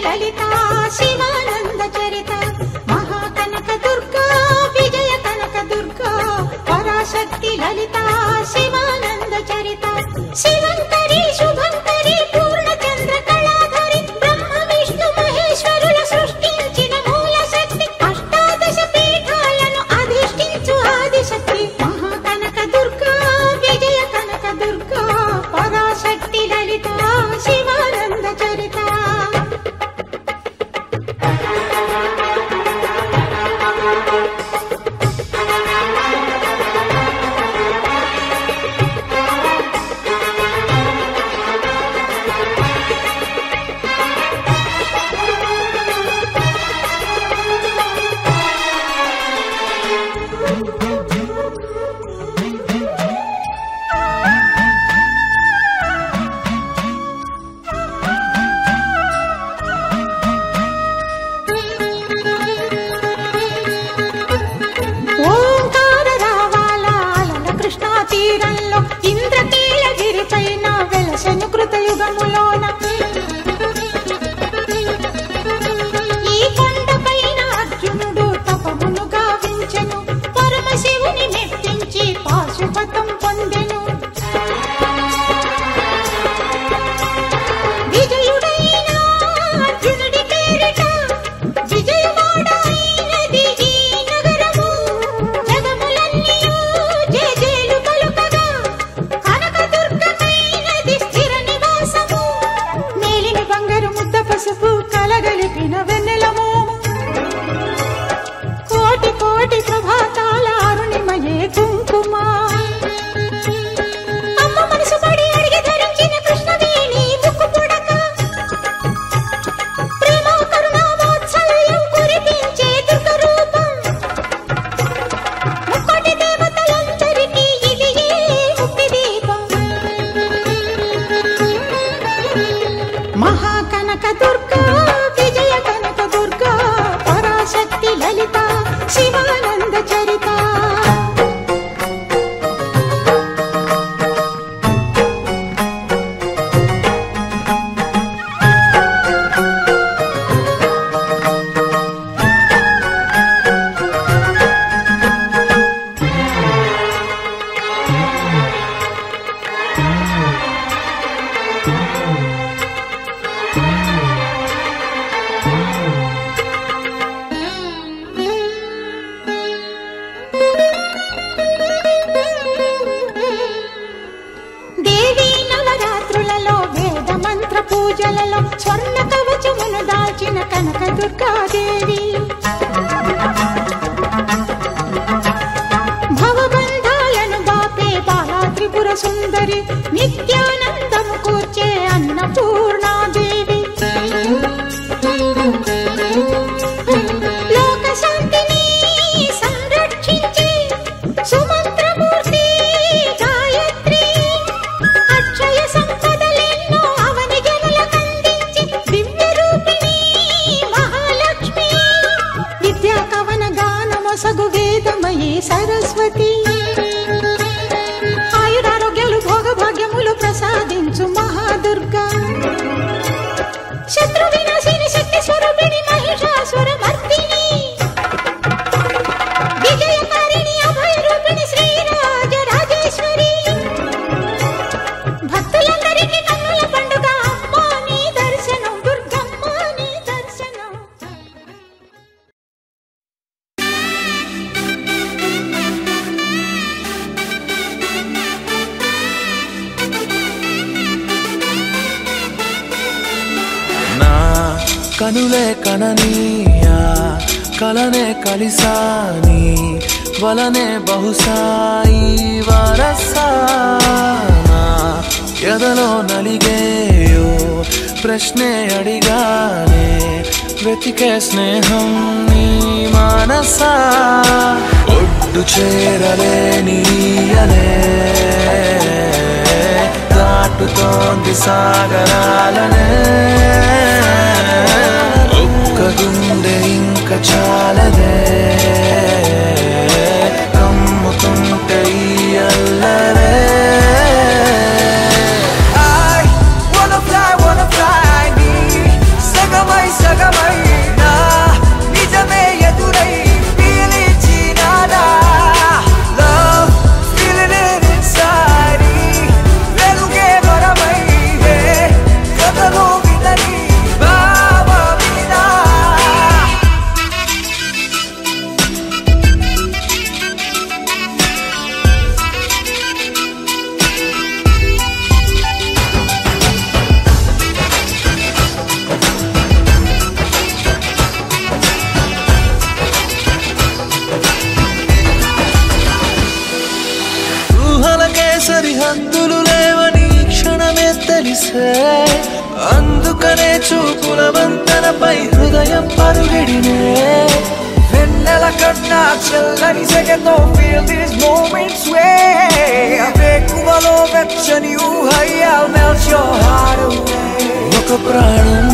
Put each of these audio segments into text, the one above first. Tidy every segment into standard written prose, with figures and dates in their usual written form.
లలిత శివానంద చరిత మహాకనక దుర్గా విజయ కనక దుర్గా పరాశక్తి లలిత శివానంద చరిత శివంకరి శుభంకరి పూర్ణచంద్ర కళాధరి బ్రహ్మ విష్ణు మహేశ్వరుల సృష్టించిన మూల శక్తి అష్టాదశ పీఠాలను అధిష్ఠించు ఆదిశక్తి మహాకనక దుర్గా విజయ కనక దుర్గా పరాశక్తి లలిత శివానంద చరిత స్వర్ణ కవచమును దాల్చిన కనక దుర్గాదేవి భవబంధాలను బాపే బాలా త్రిపుర సుందరి నిత్యానందము కూర్చే అన్నపూర్ణాదేవి లోక శాంతిని సంరక్షించే సుమంత్రమూర్తి గాయత్రి అక్షయ సంపదలెన్నో అవని జనులకందించి దివ్య రూపిణి మహాలక్ష్మి విద్యా కవన గానమొసగు వేదమయీ సరస్వతి ఆయురారోగ్యాలు భోగభాగ్యములు ప్రసాదించు మహాదుర్గా శత్రు వినాశిని శక్తి స్వరూపిణి మహిషాసుర మర్దిని విజయకారిణి అభయ రూపిణి శ్రీరాజ రాజేశ్వరి భక్తులందరికీ కన్నుల పండుగ అమ్మా నీ దర్శనం దుర్గమ్మ నీ దర్శనం కనులే కననీయా కలనే కలిసాని వలనే బహుశాయి వరసానా ఎదలో నలిగేయో ప్రశ్నే అడిగానే వెతికే స్నేహం నీ మనసా ఒడ్డు చేరలేనీయనే దాటుతోంది సాగరాలనే ఒక్క గుండె ఇంక చాలదే కమ్ముతుంటే ఈ అల్లరే I wanna fly నీ సగమై మనసే అందుకనే చూపుల వంతెనపై హృదయం పరుగిడినే వెన్నెల కన్నా చల్లని సెగతో feel these moments way వేకువలో వెచ్చని ఊహై I'll melt your heart away ఒక ప్రాణం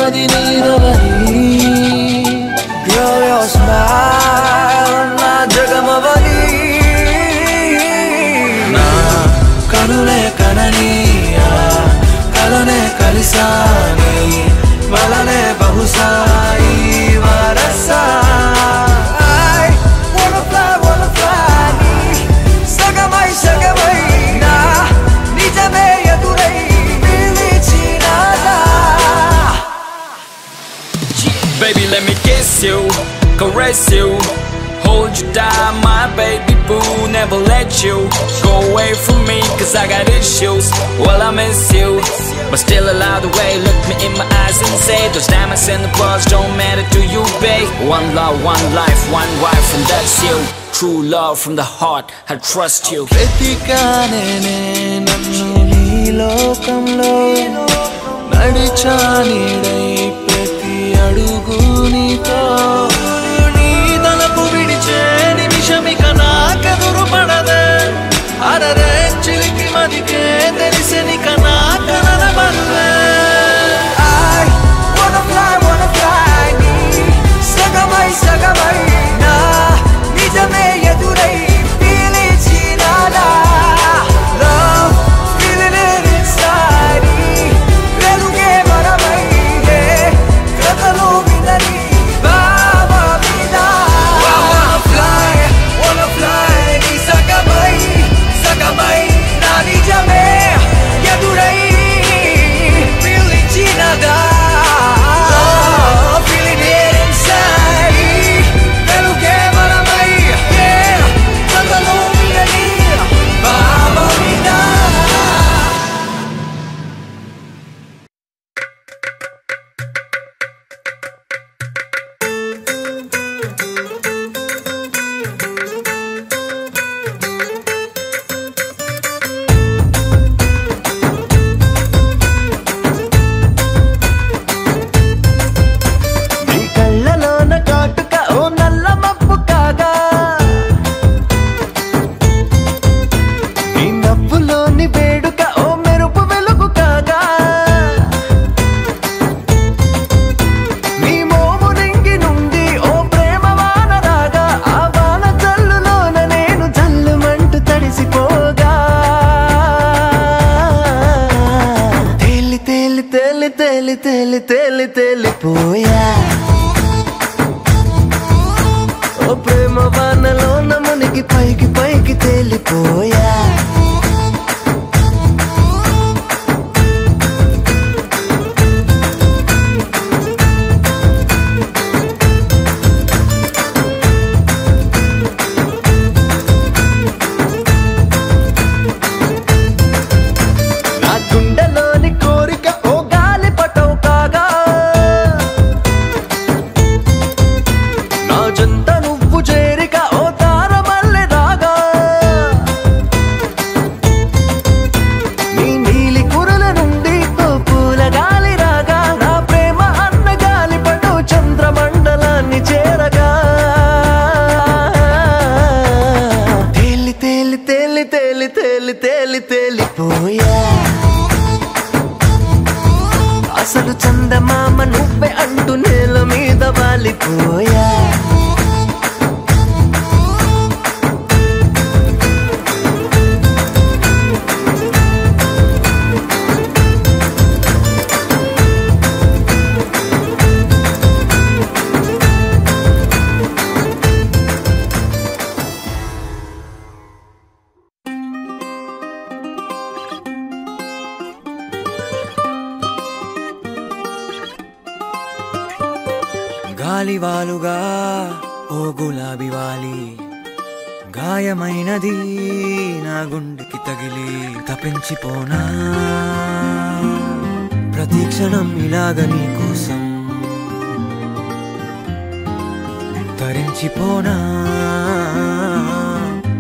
అది నీరవని Girl your smile నా జగమవని నా కనులే కనని కలనే కలిసాని వలనే బహుసాయి వరసా I wanna fly నీ సగమై సగమై నా నిజమే ఎదురై పిలిచినాదా Baby, let me kiss you, caress you, hold you down, my baby boo. Never let you go away from me, cause I got issues. Well, I miss you, but still allow the way. Look me in my eyes and say those diamonds and the pearls don't matter to you, babe. One love, one life, one wife, and that's you. True love from the heart, I trust you. వెతికానే నన్ను నీ లోకంలో నడిచానిడై ప్రతి అడుగు నీతో నీ తలపు విడిచే నిమిషమిక నాకెదురు పడదే అరరే చిలికి మదికే తెలిసెనిక నా కలన బరువే I wanna fly నీ సగమై సగమై నా నిజమే ఎదురై పిలిచినాదా Love feeling it inside వెలుగే వరమై కథలో వినని బాబా మీద wanna fly నీ సగమై సగమై నా నిజమే ఎదురై పిలిచినాదా Feeling it inside వెలుగే వరమై కథలో వినని బాబా మీద నీ కళ్ళలోన కాటుక ఓ నల్ల మబ్బు కాగా నీ నవ్వులోని వేడుక ఓ మెరుపు వెలుగు కాగా నీ మోము నింగి నుండి ఓ ప్రేమ వాన రాగా ఆ వాన జల్లులోన నేను జల్లుమంటూ తడిసిపోగా తేలి తేలి తేలి తేలి తేలి తేలి తేలిపోయా ఓ ప్రేమ వానలోన మునిగి పైకి పైకి తేలిపోయా నా గుండెలోని కోరిక ఓ గాలి పటం కాగా నా జంట నువ్వు చేరిక ఓ తారమల్లె రాగా నీ నీలి కురల నుండి ఓ పూల గాలి రాగా నా ప్రేమ అన్న గాలి పటు చంద్రమండలాన్ని చేరగా తేలి తేలి తేలి తేలి తేలి తేలి తేలిపోయా అసలు చందమామ నువ్వే అంటూ నేల మీద వాలిపోయా గాలివాలుగా ఓ గులాబీ వాలి గాయమైనది నా గుండెకి తగిలి తపించిపోనా ప్రతి క్షణం ఇలాగ నీ కోసం తరించిపోనా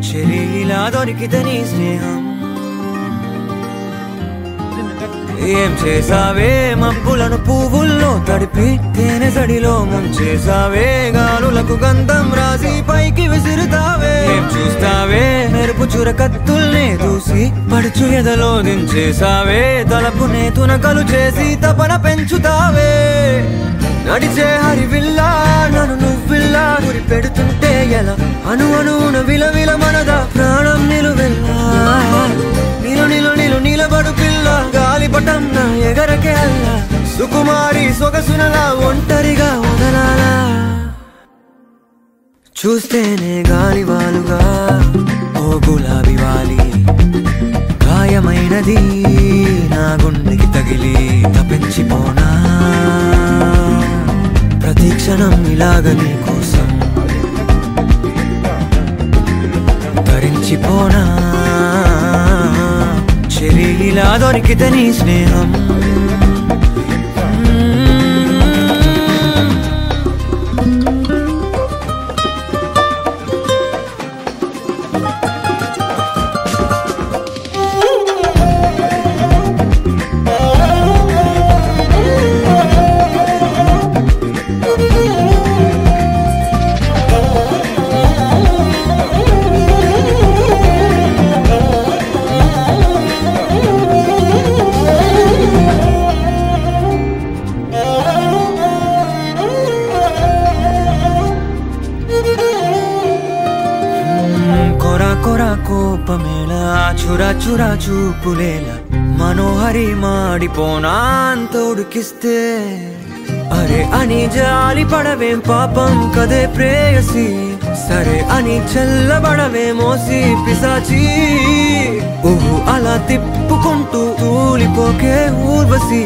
చెలి ఇలా దొరికితే నీ స్నేహం ఏం చేసావే మబ్బులను పువ్వుల్లో తడిపి తేనె సడిలో ముంచేసావే గాలులకు గంధం రాసి పైకి విసిరుతావే ఏం చూస్తావే మెరుపు చురకత్తుల్నే దూసి పడుచు ఎదలో దించేసావే తలపునే తునకలు చేసి తపన పెంచుతావే నడిచే హరివిల్లా నన్ను నువ్విల్లా గురి పెడుతుంటే ఎలా అను అనున విలవిల మనదా ప్రాణం నిలువెల్లా నిలు నిలు నిలు నిలబడు పిల్ల గాలిపటం నా ఎగరకే అల్లా సుకుమారి సొగసునలా ఒంటరిగా వదలాలా చూస్తేనే గాలివాలుగా ఓ గులాబీ వాలి గాయమైనది నా గుండెకి తగిలి తప్పించిపోనా ప్రతి క్షణం ఇలాగ నీ కోసం తరించిపోనా చెలి ఇలా దొరికితే నీ స్నేహం కోపమేలా చురా చురా చూపులేలా మనోహరి మాడిపోనా అంత ఉడికిస్తే అరే అని జాలి పడవేం పాపం కదే ప్రేయసి సరే అని చల్లబడవే మోసి పిశాచి ఊహు అలా తిప్పుకుంటూ తూలిపోకే ఊర్వశి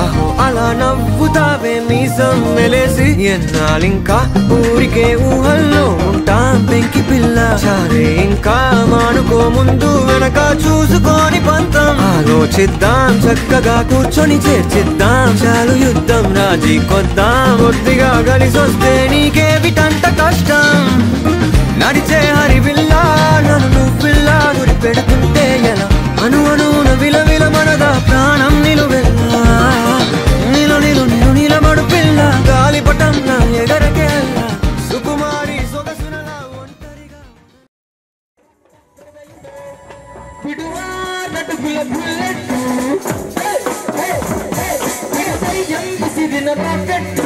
అహో అలా నవ్వుతావే మీసం మెలేసి ఎన్నాళ్ళింకా ఊరికే ఊహల్లో ఉంటాం పెంకి పిల్ల చాలే ఇంకా మానుకో ముందు వెనక చూసుకొని పంతం ఆలోచిద్దాం చక్కగా కూర్చొని చేర్చిద్దాం చాలు యుద్ధం రాజీ కొద్దాం ఒత్తిగా కలిసొస్తే నీకేమిటంత కష్టం నడిచే హరివిల్లా నన్ను నువ్విల్లా గురి పెడుతుంటే ఎలా అను అనున విలవిల మనదా ప్రాణం నిలువెల్లా నిలు నిలు నిలు నిలబడు పిల్ల గాలిపటం నా ఎగరకే అల్లా సుకుమారి సొగసునలా ఒంటరిగా పిడువా నటుకుల బుల్లెట్ విసిరిన రాకెట్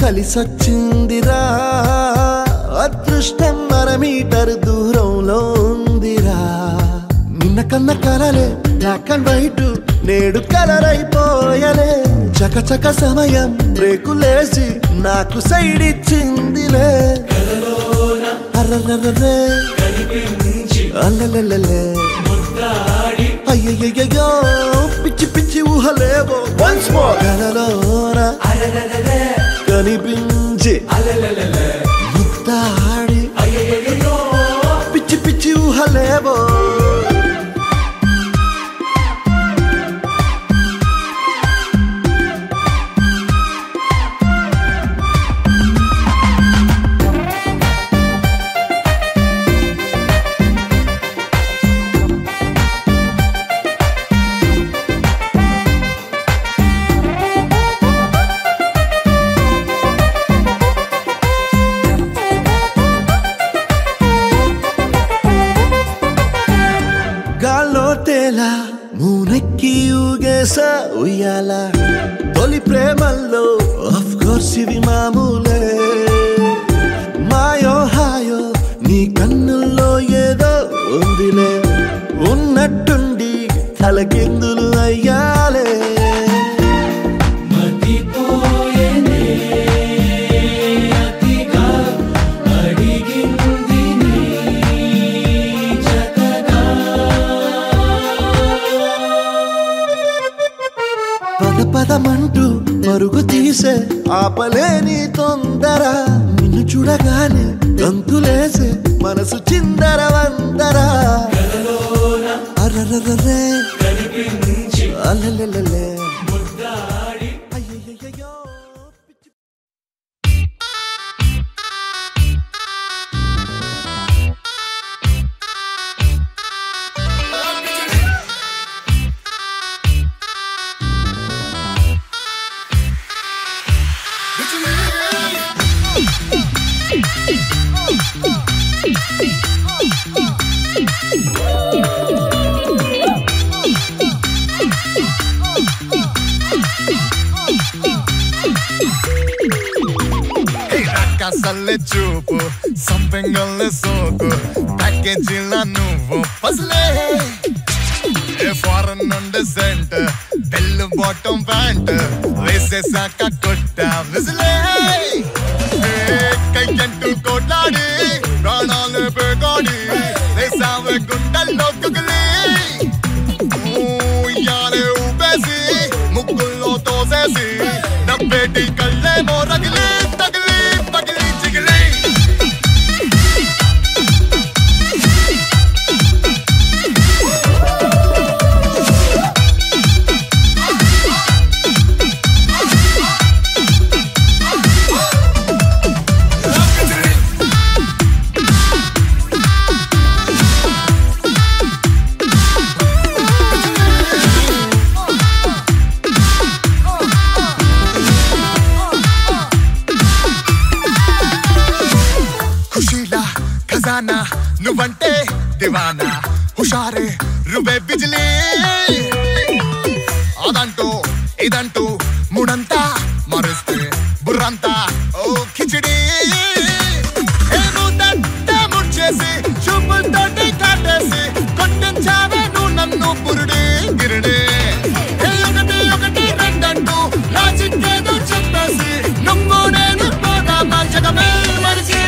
కలిసొచ్చిందిరా అదృష్టం అరమీటర్ దూరంలో ఉందిరా నిన్న కన్న కలలే బ్లాక్ అండ్ వైట్ నేడు కలర్ అయిపోయలే చకచక సమయం బ్రేకులేసి నాకు సైడ్ ఇచ్చిందిలే అర్రర్రర్రే అల్లలల్లలే అయ్యయ్యో పిచ్చి పిచ్చి ఊహలేవో వన్స్ మోర్ కలలోన కనిపించి ముద్దాడి ఆశలేవో మూనెక్కి ఊగేసా ఉయ్యాల తొలి ప్రేమల్లో ఆఫ్ కోర్స్ ఇవి మామూలే మాయో హాయో నీ కన్నుల్లో ఏదో ఉందిలే ఉన్నట్టుండి తలకిందులు అయ్యాలే పదమంటూ పరుగు తీసే ఆపలేని తొందర నిన్ను చూడగానే గంతులేసే మనసు చిందర వందర అరరరే అలలలలే Sale chupo, సంపెంగల్లే సోకు ప్యాకేజీల నువ్వు పసలే ఫారెన్ నుండి సెంట్ బెల్ బాటమ్ ప్యాంట్ వేసేసాక కొట్ట విసిలే కయ్యంటూ కొట్లాడి ప్రాణాలు పేకాడి వేసావే గుండెల్లో కుగిలి ఉయ్యాలే ఊపేసి ముగ్గుల్లో తోసేసి నవ్వేటి కళ్ళే మోరగిలి నువ్వంటే దివానా హుషారే రుబే బిజిలీ అదంటూ ఇదంటూ ముడంతా మరుస్తే బుర్రంతా ఓ కిచిడి ముడ్చేసి చూపులతోటి కాటేసి కొట్టించావే నువ్వు నన్ను పురుడి గిరిడి ఒకటి ఒకటి రెండంటూ లాజిక్ ఏదో చెప్పేసి నువ్వు నేను పోగా మంచగమే మరిచి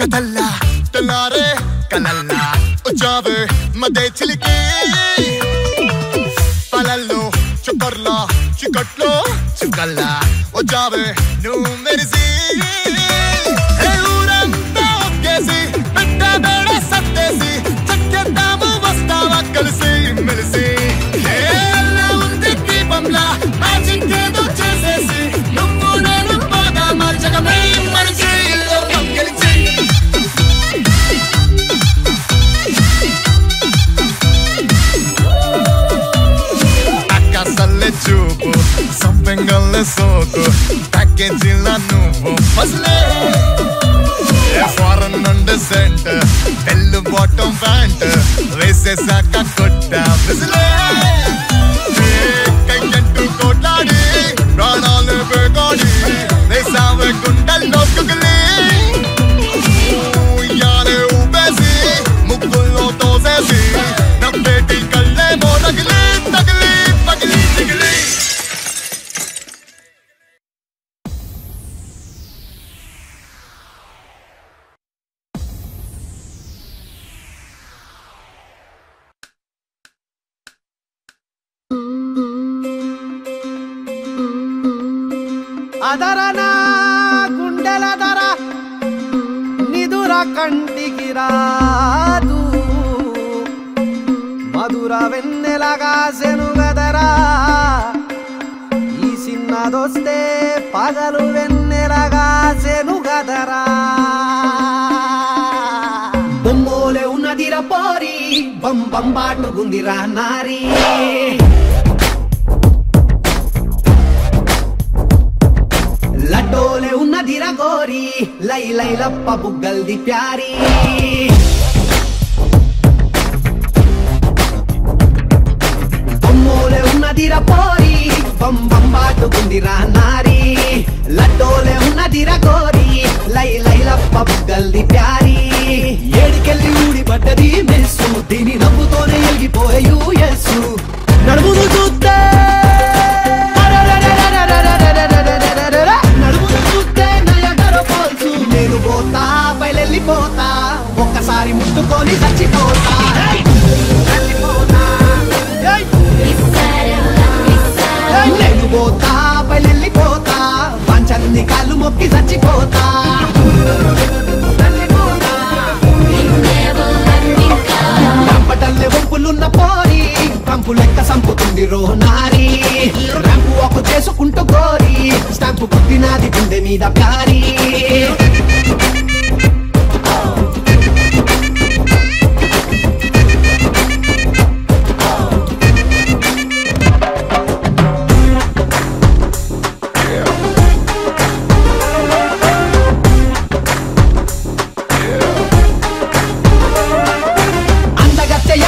కదల్లా తెల్లారే కనల్లా వచ్చావే మదే చిలికి పలల్లో చుక్కర్లా చికట్లో చుక్కల్లా వచ్చావే నువ్వు మెరిసి ఊరంతా ఒక్కేసి పెట్ట బేడ సత్తేసి చక్కెద్దాము వస్తావా కలిసి మెలిసి ఉంది దీపంలా మ్యాజిక్ ఏదో చేసేసి నువ్వు నేను పోగా మార్చగమే మనిషి చూపు సంపెంగల్లే సోకు ప్యాకేజీల నువ్వు పసలే ఫారెన్ నుండి సెంట్ బెల్లు బాటం ప్యాంట్ వేసేసాక కొట్టా విసిలే కయ్యంటూ కొట్లాడి ప్రాణాలు పేగోడి వేసావే గుండెల్లో కుగిలి ఉయ్యాలే ఊపేసి ముగ్గుల్లో తోసేసి నవ్వేటి కళ్ళేమో తగిలి తగిలి పగిలి దిగిలి అదరనా గుండెల ధర నిదుర కంటికి రాదు మధుర వెన్నెలగా సెనుగదరా ఈ సిన్నదొస్తే పగలు వెన్నెలగా సెనుగదరా బొమ్మోలే ఉన్నదిర పోరి బం బం బాటుగుందిరా నారీ లడ్డోలే ఉన్నదిర గోరి లై లై లప్ప బుగ్గల్ది ప్యారీ బొమ్మోలే ఉన్నదిర పోరి బం బం బాటుగుందిరా నారీ లడ్డోలే ఉన్నదిర గోరి లై లై లప్ప బుగ్గల్ది ప్యారీ ఏడికెళ్ళి ఊడిపడ్డది మెస్సు దీని నవ్వుతోనే ఎగిపోయే యూఎస్సు నడుమును చూస్తే నేను పోతా బయలెళ్ళిపోతా ఒక్కసారి ముట్టుకొని చచ్చిపోతా నేను పోతా బయలెళ్ళిపోతా పంచన్ని కాళ్ళు మొక్కి చచ్చిపోతా రంపటల్లే వంపులున్న పోరి కంపు లెక్క సంపుతుంది రోనారి రంపు ఒక చేసుకుంటూ కోరి స్టాంపు పుట్టినది గుండె మీద ప్యారీ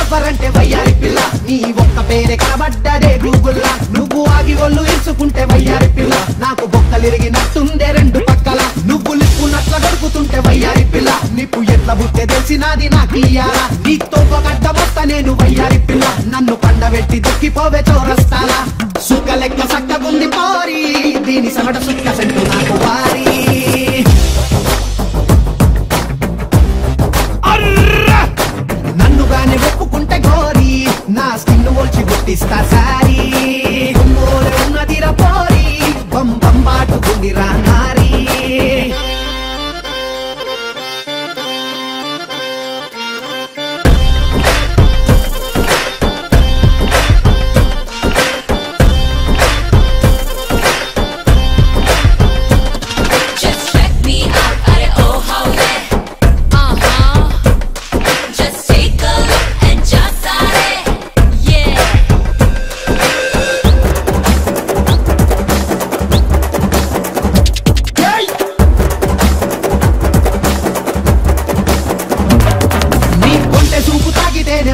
ఎవరంటే వయ్యారి పిల్ల నీ ఒక్క పేరే కనబడ్డదే గూగుల్లా నువ్వు ఆగి ఒళ్ళు ఇరుచుకుంటే వయ్యారి పిల్ల నాకు బొక్కలిరిగినట్టుందే రెండు పక్కల నువ్వు లిప్పునట్ల గడుపుతుంటే వయ్యారి పిల్ల నిప్పు ఎట్ల బుట్టే తెలిసినది నాకు ఇయ్యాలా నీతో గడ్డ మొత్త నేను వయ్యారి పిల్ల నన్ను పండబెట్టి దొక్కిపోవే చౌరస్తాలా సుక్క లెక్క సక్కగుంది పోరి దీని సగట సుక్క సెంటు నాకు వారి నన్నుగానే ఒప్పుకుంటే గోరి నా స్కిన్ ఒల్చి గుట్టిస్తా సారీ గుమ్మోలే ఉన్నదిర పోరి బం బం బాటుకుందిరా నారీ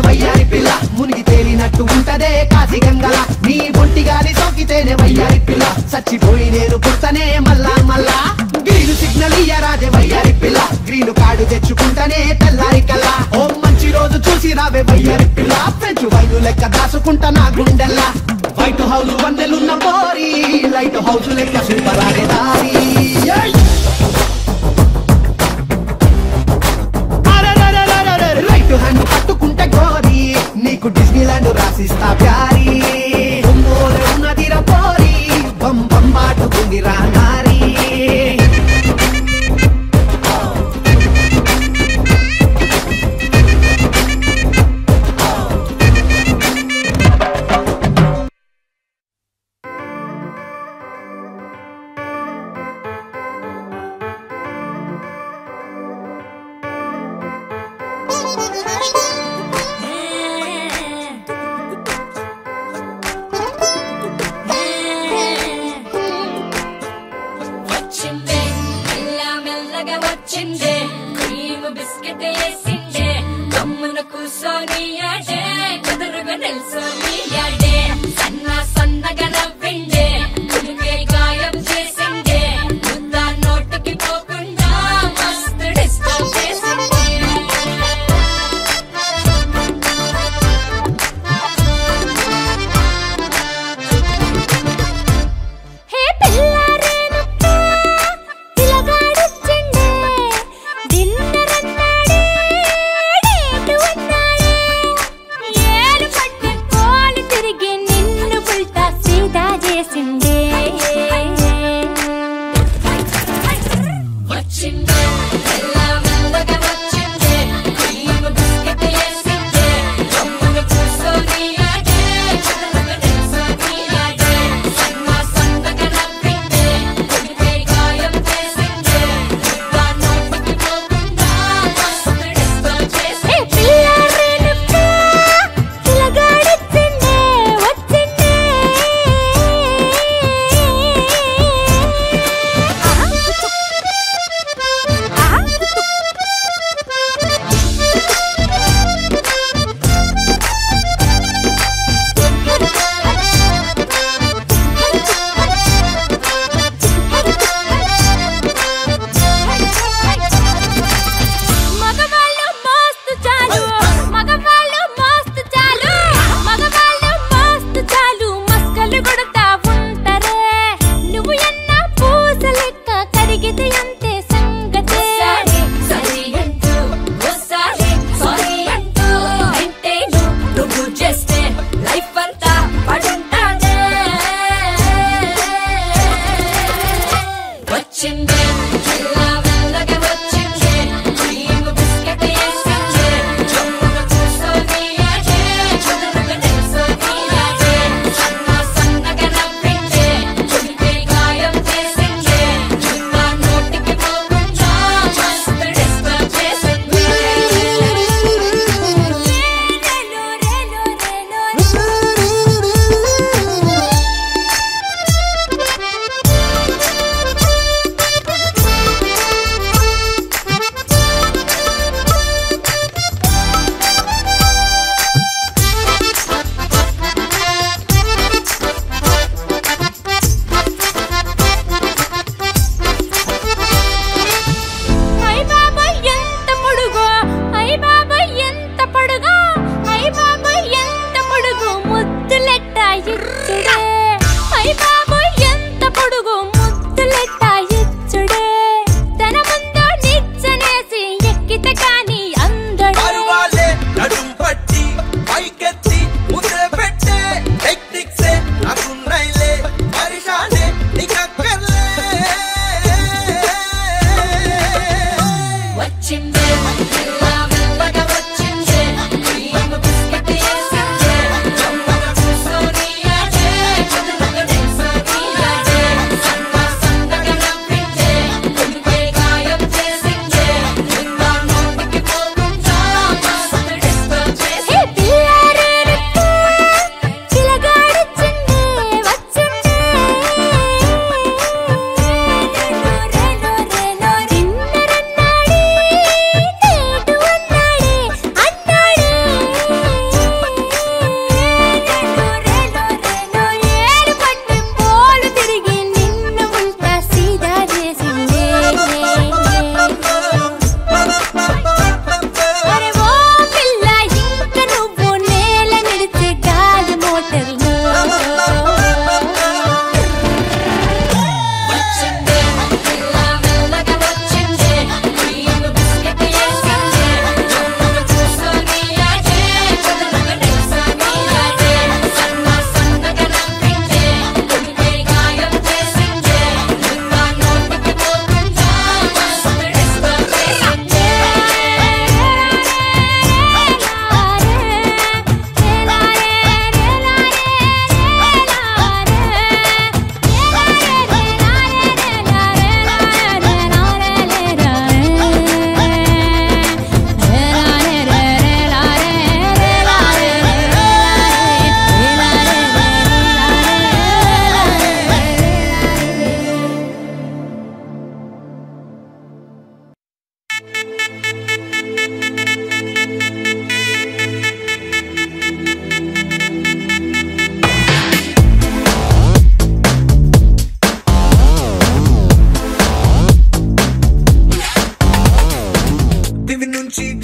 వయ్యారి పిల్ల మునిగి తేలినట్టు ఉంటదే కాశీ గంగల నీ బొంటి గాలి సోకితేనే వయ్యారి పిల్ల చచ్చిపోయి నేను పుట్టనే మల్లా మల్లా గ్రీను సిగ్నల్ ఇయ్యరాదే వయ్యారి పిల్ల గ్రీను కార్డు తెచ్చుకుంటానే తెల్లారి కల్లా ఓ మంచి రోజు చూసి రావే వయ్యారి పిల్ల ఫ్రెంచ్ వైను లెక్క దాసుకుంటా నా గుండెల్లా వైట్ హౌస్ వన్నెలున్న పోరి లైట్ హౌస్ లెక్క శిల్పరాగే దారి రైట్ హ్యాండ్ పట్టుకుంటే గోరి నీకు డిస్నీలాండ్ రాసిస్తా ప్యారీ బొమ్మోలే ఉన్నదిర పోరి బం బం బాటుకుందిరా నారీ వచ్చిందే మెల్ల మెల్లగా వచ్చిందే క్రీమ్ బిస్కెట్ వేసిండే కమ్మున కూసోని ఆడే కుదురుగా నిల్సోని ఆడే సన్నగా నవ్విండే కులికే గాయం చేసిండే ముద్ద నోటికి పోకుండా మస్తు డిస్టర్బ్ చేసిండే హే పిల్లారేనుక్క పిలగాడొచ్చిండే డిన్నర్ అన్నాడే డేటు అన్నాడే ఏలు పట్టు కోలి తిరిగి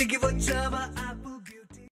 దిగి వచ్చావా యాపిల్ బ్యూటీ.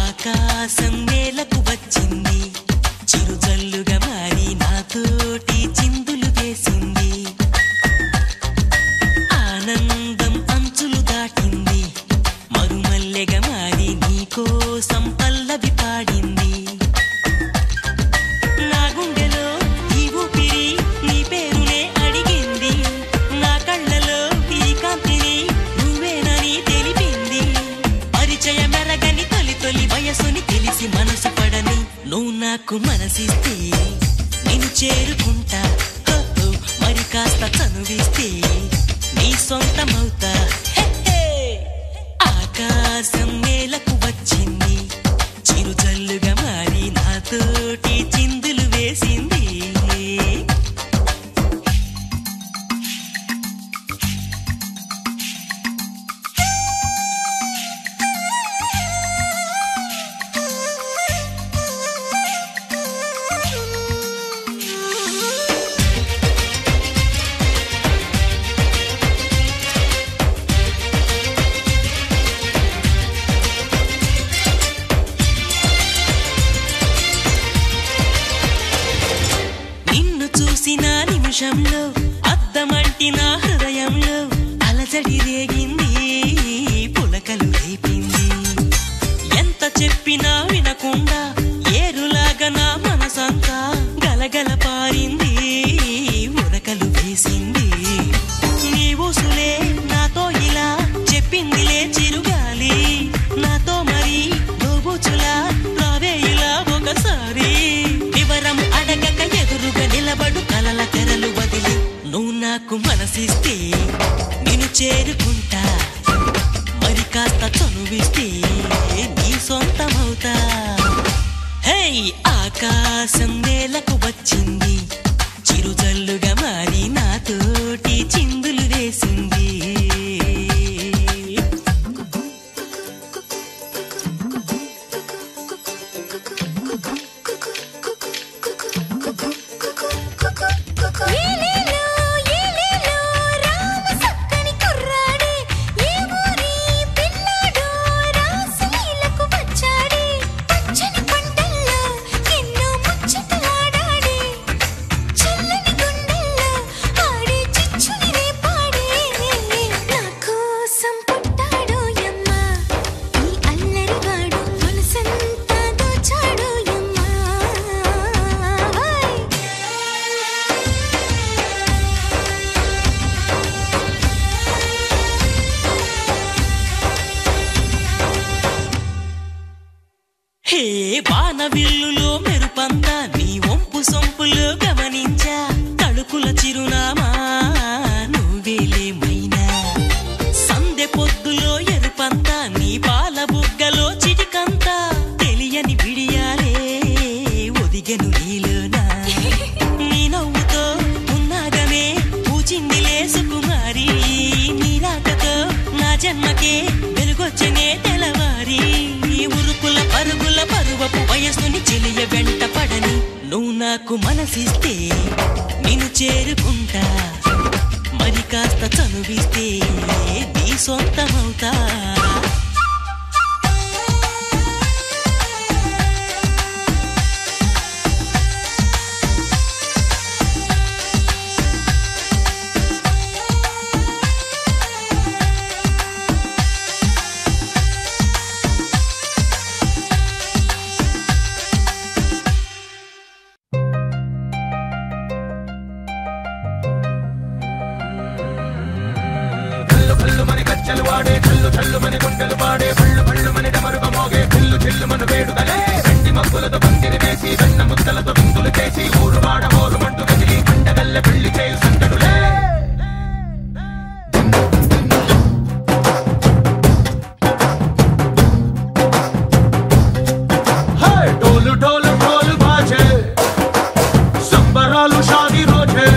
ఆకాశం నేలకు వచ్చింది, చిరుజల్లుగా మారి నాతోటి చిందులు వేసింది. ఆనందం అంచులు దాటింది, మరుమల్లెగా మారి నీకోసం పల్లవి పాడింది. నా గుండెలో ఈ ఊపిరి నీ పేరునే అడిగింది, నా కళ్ళలో ఈ కాంతిని నువ్వేనని తెలిపింది. పరిచయ మెరగని తొలి తొలి వయసుని తెలిసి మనసు పడని నువ్వు నాకు మనసిస్తే నేను చేరుకుంటా. మరి కాస్త చనువిస్తే నీ సొంతమవుతా. ఆకాశం నేలకు వచ్చింది, చిరుజల్లుగా మారి నాతోటి చిందులు వేసింది. పరుషంలో అద్దమంటి నా హృదయంలో అలజడి రేగింది పులకలు రేపింది ఎంత చెప్పినా వినకుండా ఏరులాగా నా మనసంతా గలగల పారింది ఉరకలు వేసింది నీ ఊసులే నాతో ఇలా చెప్పిందిలే చిరుగాలి నాతో మరి దోబుచులా రావే ఇలా ఒకసారి వివరం అడగక ఎదురుగా నిలబడు కలల తెరలు వదిలి నువ్వు నాకు మనసిస్తే నేను చేరుకుంటా మరి కాస్త చనువిస్తే నీ సొంతమవుతా హే ఆకాశం నేలకు వచ్చింది చిరుజల్లుగా మారి నాతోటి చిందులు వేసింది ఏలేలో ఏలేలో రామ సక్కని కుర్రాడే ఏ ఊరి పిల్లాడో రాసలీలకు వచ్చాడే పచ్చని పంటల్లో ఎన్నో ముచ్చటలాడాడే చల్లని గుండెల్లో ఆడే చిచ్చుని రేపాడే నా కోసం పుట్టాడో యమ్మ ఈ అల్లరివాడు మనసంతా దోచాడో యమ్మ హే వానవిల్లులో మెరుపంతా నీ వంపు సొంపులో గమనించా తడుకుల చిరునామా నువ్వేలే మైనా సందె పొద్దులో ఎరుపంతా నీ పాల బుగ్గలో చిటికంతా తెలియని బిడియాలే ఒదిగెను నీలోనా నీ నవ్వుతో ఉన్నాగమే పూచిందిలే సుకుమారి నీ రాకతో నా జన్మకే వెలుగొచ్చనే తెలవారి ఉరుకుల పరుగుల పరువపు వయస్సుని చెలియ వెంట పడని నువ్వు నాకు మనసిస్తే నిన్ను చేరుకుంటా మరి కాస్త చనువిస్తే నీ సొంతమవుతా ढोल ढोल ढोल बाजे సంబరాలు షాదీ రోజే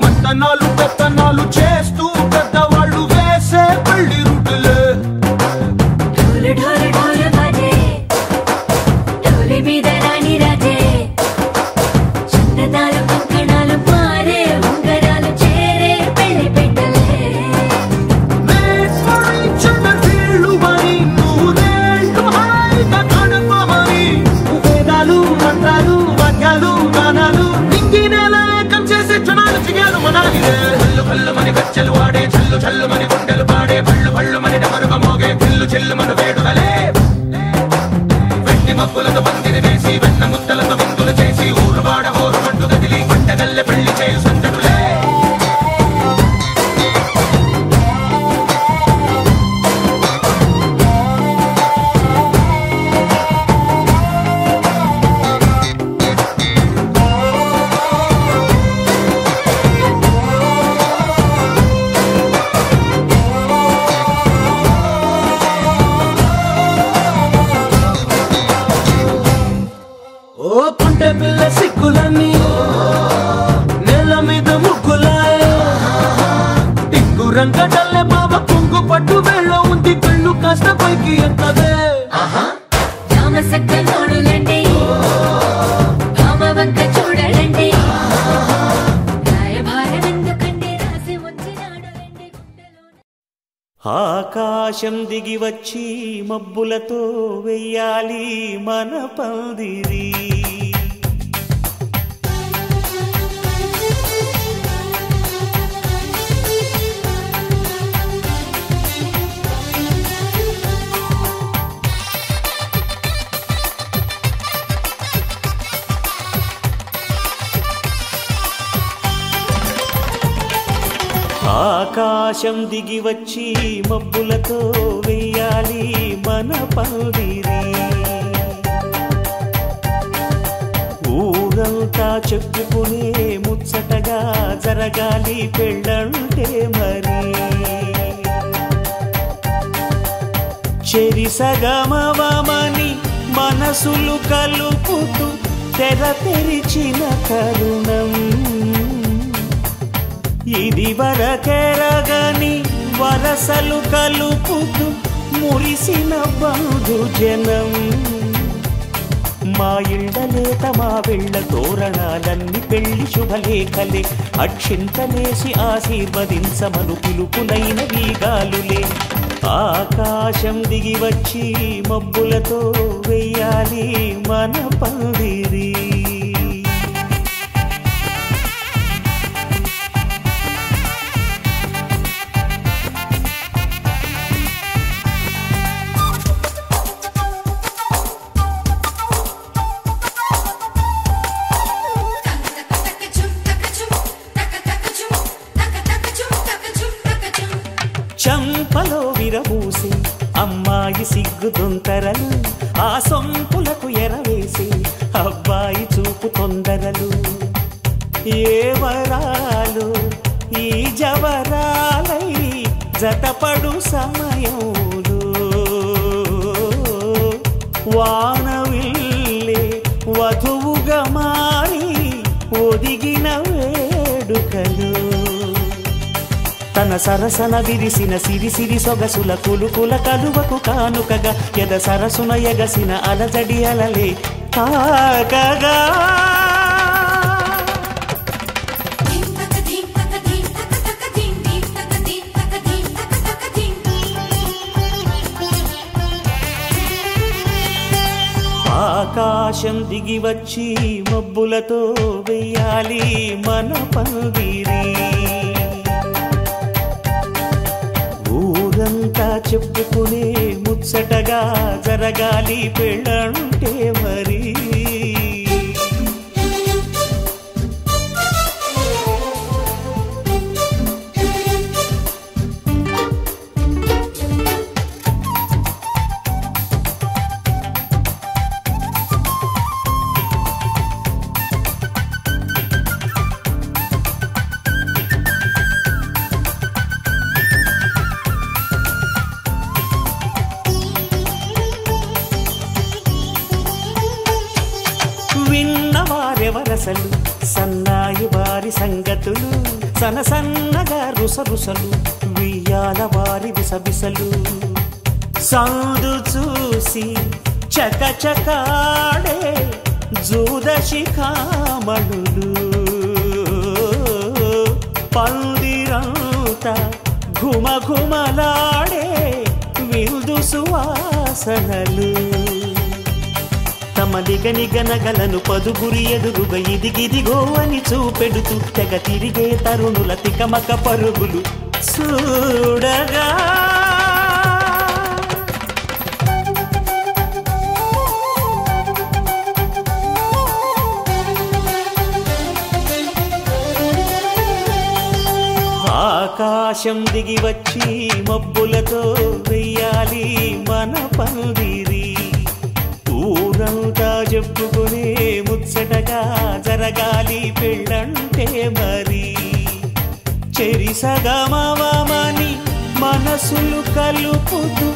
మంతనాలు పెత్తనాలు చేస్తూ పెద్దవాళ్ళు వేసే పెళ్లి రుటులే ढोल ढोल ढोल बाजे ढोली మీద రాణి రాజే చందనాలు కంకణాలు మారే ఉంగరాలు చేరే పెళ్లి పెట్టలే చిన్న వీళ్ళు మరి నూరేళ్ళు హాయిగా గడపమని వేదాలు మంత్రాలు వాక్యాలు గానాలు నింగినేల ఏకం చేసే క్షణాలు చిగాలు మనాలిలే కళ్ళు కళ్ళు మని గచ్చలు వాడే చల్లు చల్లు మని గుండెలు పాడే పళ్ళు పళ్ళు మని డమరుగ మోగే చిల్లు చిల్లు మను వేడుదలే వెండి మబ్బులతో పందిరి వేసి వెన్న ముద్దలతో విందులు చేసి ఊరు వాడ ఊరు మంటు గదిలి పంటగల్లె పెళ్లి చేయు సందడులే ఓ పుంటె పిల్ల సిక్కులని నెల మీద ముగ్గులాయ టింగు రంగడల్లె బాబా కుంగు పట్టు వెళ్ళ ఉంది కళ్ళు కాస్త పైకి ఎత్తదే రామ సక్క నోడులండి రామ వంక చూడలండి రాయభారం ఎందుకండి రాసి వచ్చినాడులండి గుండెలో ఆకాశం దిగి వచ్చి మబ్బులతో వెయ్యాలి మన పందిరి ఆకాశం దిగి వచ్చి మబ్బులతో వెయ్యాలి మన పందిరి. ఊరంతా చెప్పుకునే ముచ్చటగా జరగాలి పెళ్ళంటే మరి. చెరిసగమవమని మనసులు కలుపుతూ తెర తెరిచిన తరుణం. ఇది వరకెరగని వరసలు కలుపుతూ మురిసిన బంధుజనం. మా ఇళ్ళలేత మా వెళ్ళ తోరణాలన్నీ పెళ్లి శుభలేఖలే. అక్షింతలేసి ఆశీర్వదించమను పిలుపులైన వీగాలులే. ఆకాశం దిగి వచ్చి మబ్బులతో వెయ్యాలి మన పందిరి. చంపలో విరబూసి అమ్మాయి సిగ్గు దొంతరలు. ఆ సొంపులకు ఎరవేసి అబ్బాయి చూపు తొందరలు. ఏ వరాలు ఈ జవరాలై జతపడు సమయంలో. వానవిల్లే వధువుగా మారి ఒదిగిన వేడుకలు. తన సరసన విరిసిన సిరిసిరి సొగసుల కులుకుల కలువకు కానుకగా ఎద సరసున ఎగసిన అలజడి అలలే తాకగా. ఆకాశం దిగి వచ్చి మబ్బులతో వెయ్యాలి మన పందిరి. ఊరంతా చెప్పుకునే ముచ్చటగా జరగాలి పెళ్ళంటే మరి. విన్నవారెవరసలు సన్నాయి వారి సంగతులు. సనసన్నగా రుసరుసలు వియ్యాల వారి విసవిసలు. సౌదు చూసి చకచకాడే జూదశిఖామణులు. పందిరంతా ఘుమఘుమలాడే విందు సువాసనలు. తమ నిగనిగనగలను పదుగురి ఎదురుగా ఇదిగిదిగో అని చూపెడుతూ తెగ తిరిగే తరుణుల తికమక పరుగులు చూడగా. ఆకాశం దిగి వచ్చి మబ్బులతో వెయ్యాలి మన పందిరి. ఊరంతా చెప్పుకునే ముచ్చటగా జరగాలి పెళ్ళంటే మరి. చెరిసగమవమని మనసులు కలుపుతూ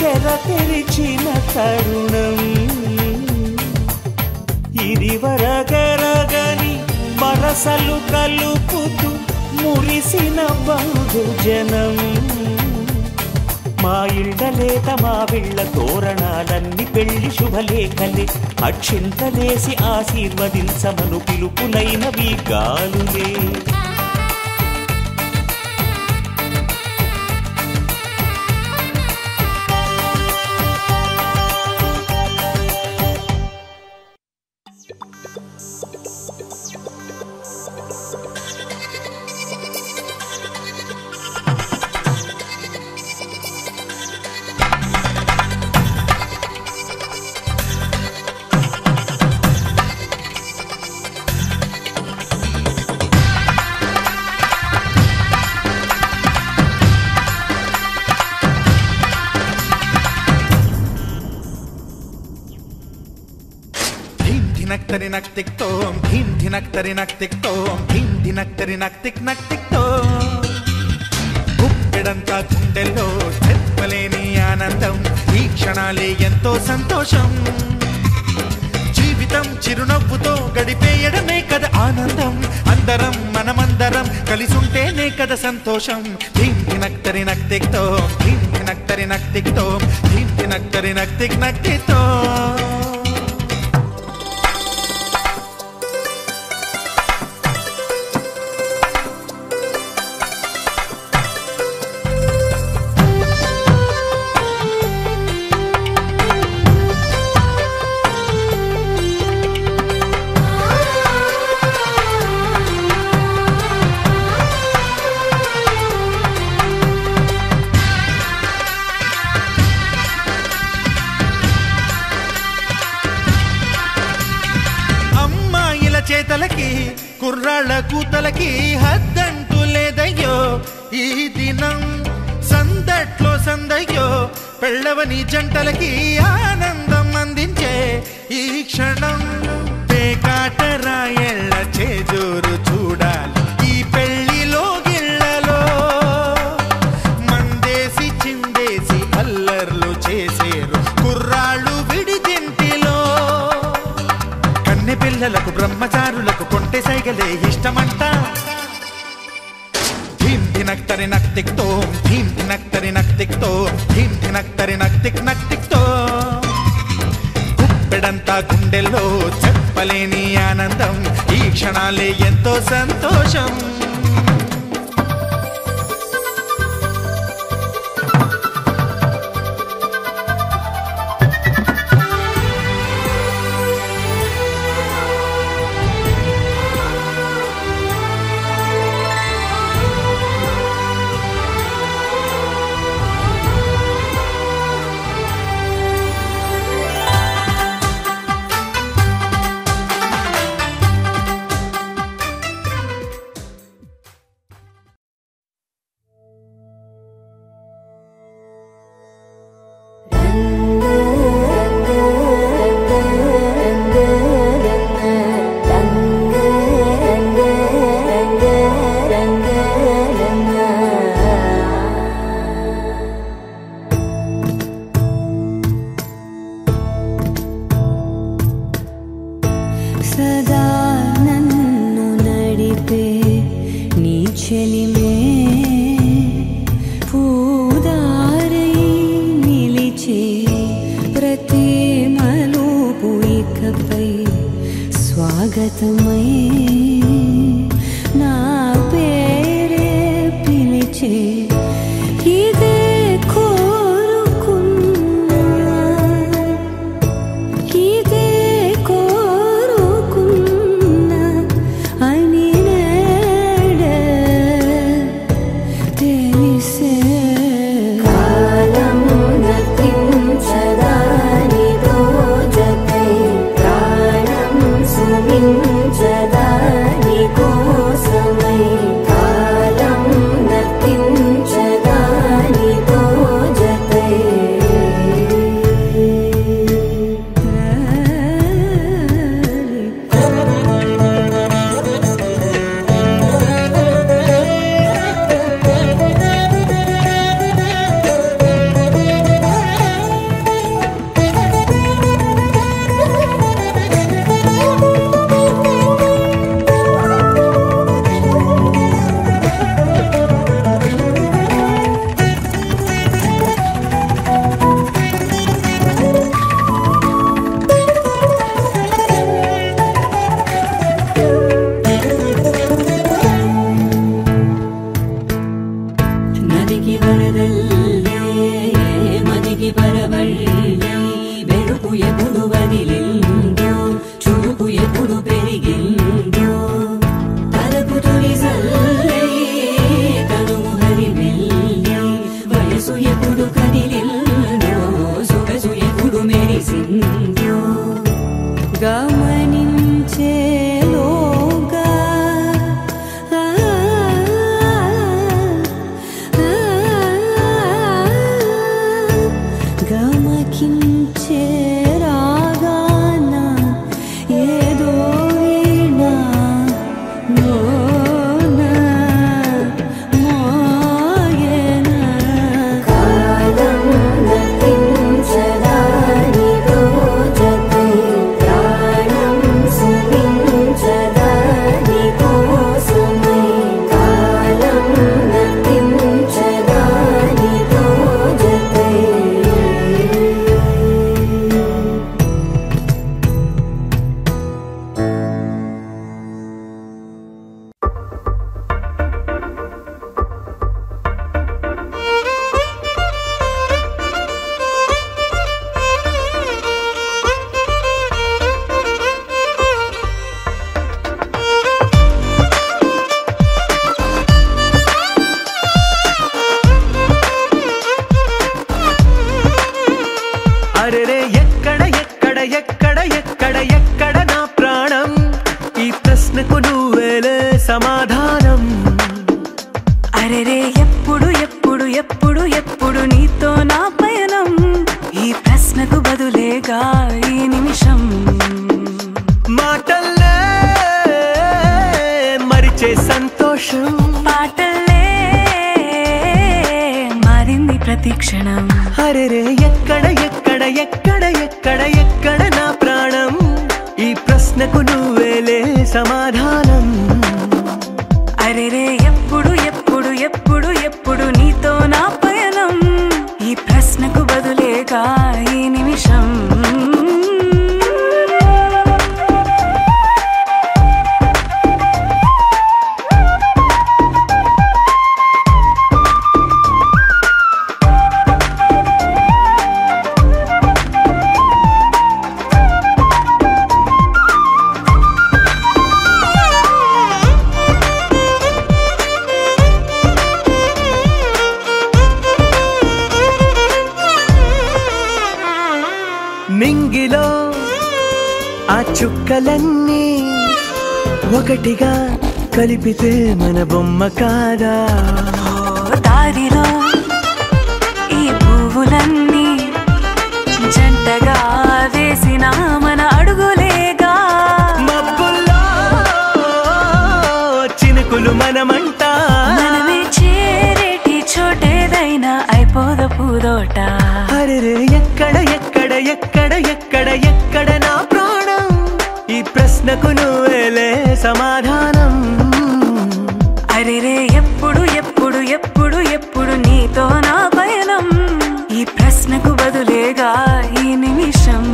తెర తెరిచిన తరుణం. ఇది వరగరగని వరసలు కలుపుతూ మురిసిన బంధుజనం. మా ఇళ్ళలేత మా వీళ్ళ తోరణాలన్నీ పెళ్లి శుభలేఖలే. అక్షింతలేసి ఆశీర్వదించమను పిలుపులైనవి గాలులే. తరి నక్ తిక్ తోం ధీమ్ ధినక్ తరి నక్ తిక్ తోం ధీమ్ ధినక్ తరి నక్ తిక్ తోం గుప్పెడంతా గుండెల్లో చెప్పలేని ఆనందం ఈ క్షణాలే ఎంతో సంతోషం జీవితం చిరునవ్వుతో గడిపేయడమే కదా ఆనందం అందరం మనమందరం కలిసుంటేనే కదా సంతోషం ధీమ్ ధినక్ తరి నక్ తిక్ తోం ధీమ్ ధినక్ తరి నక్ తిక్ తోం ధీమ్ ధినక్ తరి నక్ తిక్ తోం చేతలకి కుర్రాళ్ళ కూతలకి హద్దంటూ లేదయ్యో ఈ దినం సందట్లో సందయ్యో పెళ్ళవని జంటలకి ఆనందం అందించే ఈ క్షణం పేకాట రాయళ్ళ చేజోరు చూడాలి ఈ పెళ్లిలో గిళ్ళలో మందేసి చిందేసి అల్లర్లు చేసేరు కుర్రాళ్ళు విడిదింటిలో పిల్లలకు బ్రహ్మచారులకు కొంటె సైగలే ఇష్టమంట ధీమ్ ధినక్ తరి నక్ తిక్ తోం ధీమ్ ధినక్ తరి నక్ తిక్ తోం ధీమ్ ధినక్ తరి నక్ తిక్ తోం గుప్పెడంతా గుండెల్లో చెప్పలేని ఆనందం ఈ క్షణాలే ఎంతో సంతోషం గమకించే రాగాన ఏదో బదులేగా ఈ నిమిషం మాటల్లే మరిచే సంతోషం పాటల్లే మారింది ప్రతిక్షణం అరెరే ఎక్కడ ఎక్కడ ఎక్కడ ఎక్కడ ఎక్కడ నా ప్రాణం ఈ ప్రశ్నకు నువ్వేలే సమాధానం అరెరే ఎప్పుడు ఎప్పుడు ఎప్పుడు ఎప్పుడు నీతో నా పయనం ఈ ప్రశ్నకు బదులేగా ఈ నిమిషం నింగిలో ఆ చుక్కలన్నీ ఒకటిగా కలిపితే మన బొమ్మ కాదా దారిలో ఈ పువ్వులన్నీ జంటగా వేసిన మన అడుగులేగా మబ్బుల్లో చినుకులు మనమంట మనమే చేరేటి చోటేదైనా అయిపోదు పూదోట అరెరే ఎక్కడ ఎక్కడ ఎక్కడ ఎక్కడ ఎక్కడ నా ప్రాణం ఈ ప్రశ్నకు నువ్వేలే సమాధానం అరెరే ఎప్పుడు ఎప్పుడు ఎప్పుడు ఎప్పుడు నీతో నా పయనం ఈ ప్రశ్నకు బదులేగా ఈ నిమిషం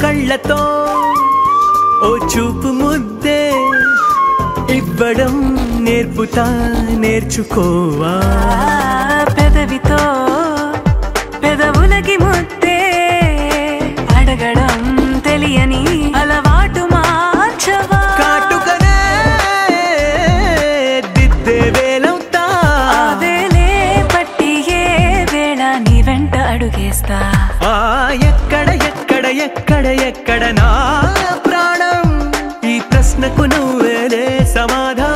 కళ్ళతో ఓ చూపు ముద్దే ఇవ్వడం నేర్పుతా నేర్చుకోవా పెదవితో పెదవులకి ముద్దే అడగడం తెలియని అలవాటు మార్చవా కాటుకనే దిద్దే వేలవుతా వేలే పట్టి ఏ వేళ నీ వెంట అడుగేస్తా ఎక్కడ ఎక్కడ ఎక్కడ ఎక్కడ నా ప్రాణం ఈ ప్రశ్నకు నువ్వేలే సమాధానం